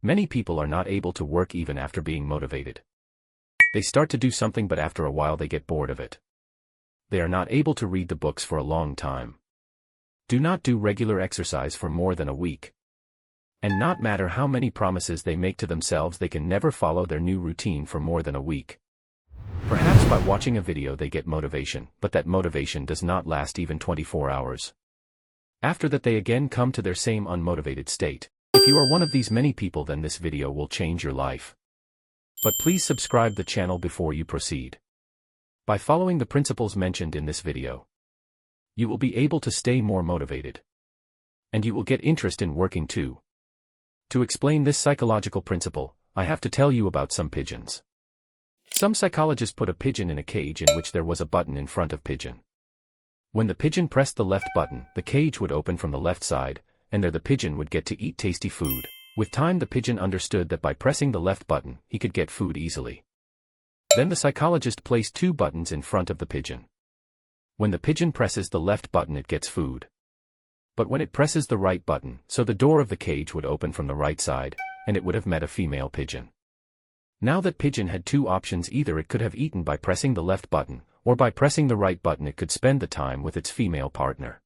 Many people are not able to work even after being motivated. They start to do something but after a while they get bored of it. They are not able to read the books for a long time. Do not do regular exercise for more than a week. And not matter how many promises they make to themselves, they can never follow their new routine for more than a week. Perhaps by watching a video they get motivation, but that motivation does not last even 24 hours. After that they again come to their same unmotivated state. If you are one of these many people, then this video will change your life. But please subscribe the channel before you proceed. By following the principles mentioned in this video, you will be able to stay more motivated. And you will get interest in working too. To explain this psychological principle, I have to tell you about some pigeons. Some psychologists put a pigeon in a cage in which there was a button in front of pigeon. When the pigeon pressed the left button, the cage would open from the left side, and there the pigeon would get to eat tasty food. With time the pigeon understood that by pressing the left button, he could get food easily. Then the psychologist placed two buttons in front of the pigeon. When the pigeon presses the left button it gets food. But when it presses the right button, so the door of the cage would open from the right side, and it would have met a female pigeon. Now that pigeon had two options: either it could have eaten by pressing the left button, or by pressing the right button it could spend the time with its female partner.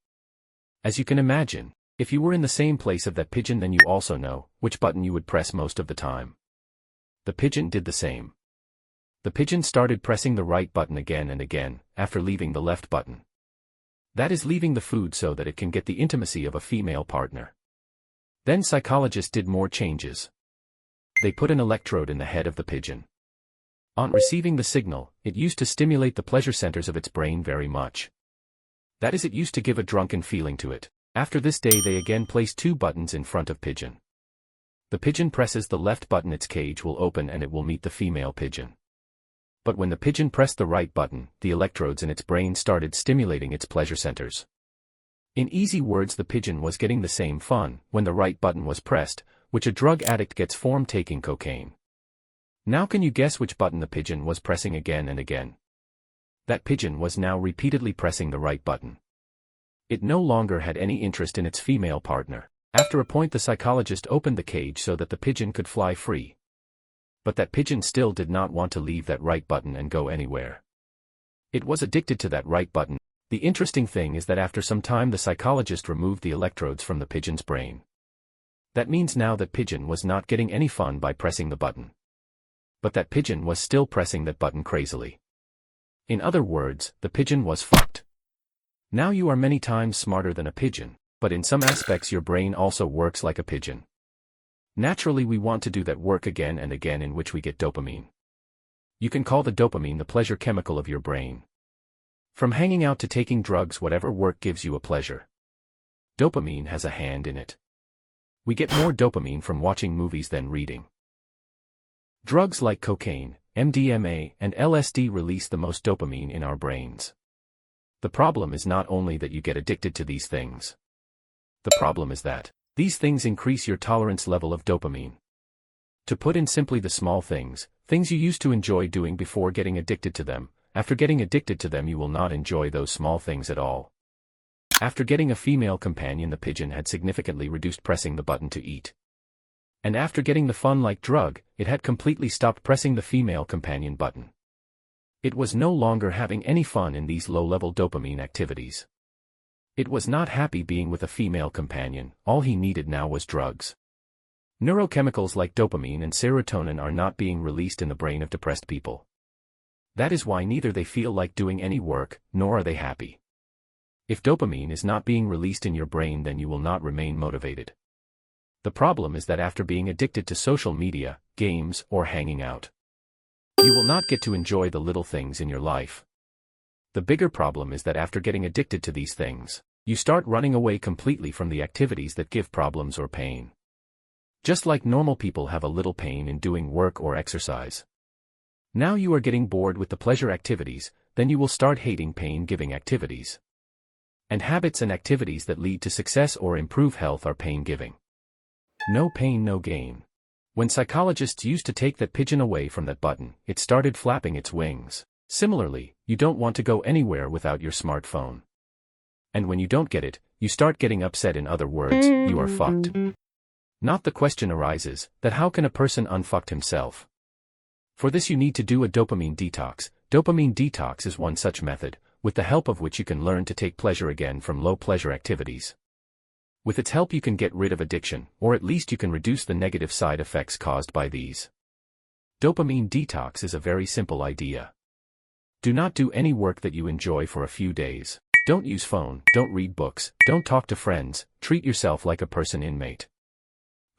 As you can imagine, if you were in the same place of that pigeon, then you also know which button you would press most of the time. The pigeon did the same. The pigeon started pressing the right button again and again, after leaving the left button. That is, leaving the food so that it can get the intimacy of a female partner. Then psychologists did more changes. They put an electrode in the head of the pigeon. On receiving the signal, it used to stimulate the pleasure centers of its brain very much. That is, it used to give a drunken feeling to it. After this day they again placed two buttons in front of pigeon. The pigeon presses the left button, its cage will open and it will meet the female pigeon. But when the pigeon pressed the right button, the electrodes in its brain started stimulating its pleasure centers. In easy words, the pigeon was getting the same fun when the right button was pressed, which a drug addict gets from taking cocaine. Now can you guess which button the pigeon was pressing again and again? That pigeon was now repeatedly pressing the right button. It no longer had any interest in its female partner. After a point the psychologist opened the cage so that the pigeon could fly free. But that pigeon still did not want to leave that right button and go anywhere. It was addicted to that right button. The interesting thing is that after some time the psychologist removed the electrodes from the pigeon's brain. That means now that pigeon was not getting any fun by pressing the button. But that pigeon was still pressing that button crazily. In other words, the pigeon was fucked. Now you are many times smarter than a pigeon, but in some aspects your brain also works like a pigeon. Naturally we want to do that work again and again, in which we get dopamine. You can call the dopamine the pleasure chemical of your brain. From hanging out to taking drugs, whatever work gives you a pleasure. Dopamine has a hand in it. We get more dopamine from watching movies than reading. Drugs like cocaine, MDMA, and LSD release the most dopamine in our brains. The problem is not only that you get addicted to these things. The problem is that these things increase your tolerance level of dopamine. To put in simply, the small things you used to enjoy doing before getting addicted to them, after getting addicted to them you will not enjoy those small things at all. After getting a female companion, the pigeon had significantly reduced pressing the button to eat. And after getting the fun-like drug, it had completely stopped pressing the female companion button. It was no longer having any fun in these low-level dopamine activities. It was not happy being with a female companion. All he needed now was drugs. Neurochemicals like dopamine and serotonin are not being released in the brain of depressed people. That is why neither they feel like doing any work, nor are they happy. If dopamine is not being released in your brain, then you will not remain motivated. The problem is that after being addicted to social media, games, or hanging out, you will not get to enjoy the little things in your life. The bigger problem is that after getting addicted to these things, you start running away completely from the activities that give problems or pain. Just like normal people have a little pain in doing work or exercise. Now you are getting bored with the pleasure activities, then you will start hating pain-giving activities. And habits and activities that lead to success or improve health are pain-giving. No pain, no gain. When psychologists used to take that pigeon away from that button, it started flapping its wings. Similarly, you don't want to go anywhere without your smartphone. And when you don't get it, you start getting upset. In other words, you are fucked. Not the question arises that how can a person unfucked himself? For this you need to do a dopamine detox. Dopamine detox is one such method, with the help of which you can learn to take pleasure again from low-pleasure activities. With its help you can get rid of addiction, or at least you can reduce the negative side effects caused by these. Dopamine detox is a very simple idea. Do not do any work that you enjoy for a few days. Don't use phone, don't read books, don't talk to friends, treat yourself like a person inmate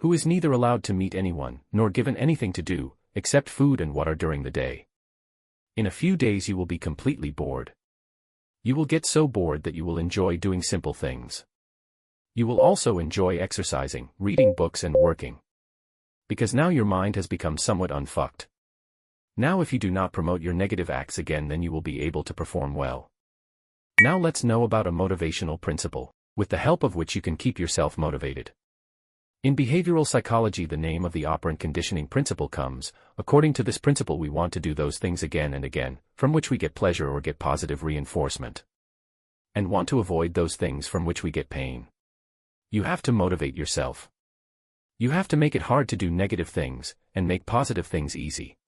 who is neither allowed to meet anyone, nor given anything to do, except food and water during the day. In a few days you will be completely bored. You will get so bored that you will enjoy doing simple things. You will also enjoy exercising, reading books and working. Because now your mind has become somewhat unfucked. Now if you do not promote your negative acts again, then you will be able to perform well. Now let's know about a motivational principle, with the help of which you can keep yourself motivated. In behavioral psychology, the name of the operant conditioning principle comes. According to this principle, we want to do those things again and again, from which we get pleasure or get positive reinforcement. And want to avoid those things from which we get pain. You have to motivate yourself. You have to make it hard to do negative things, and make positive things easy.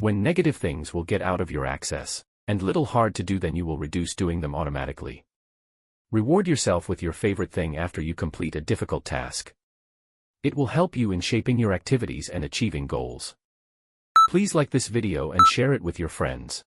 When negative things will get out of your access, and little hard to do, then you will reduce doing them automatically. Reward yourself with your favorite thing after you complete a difficult task. It will help you in shaping your activities and achieving goals. Please like this video and share it with your friends.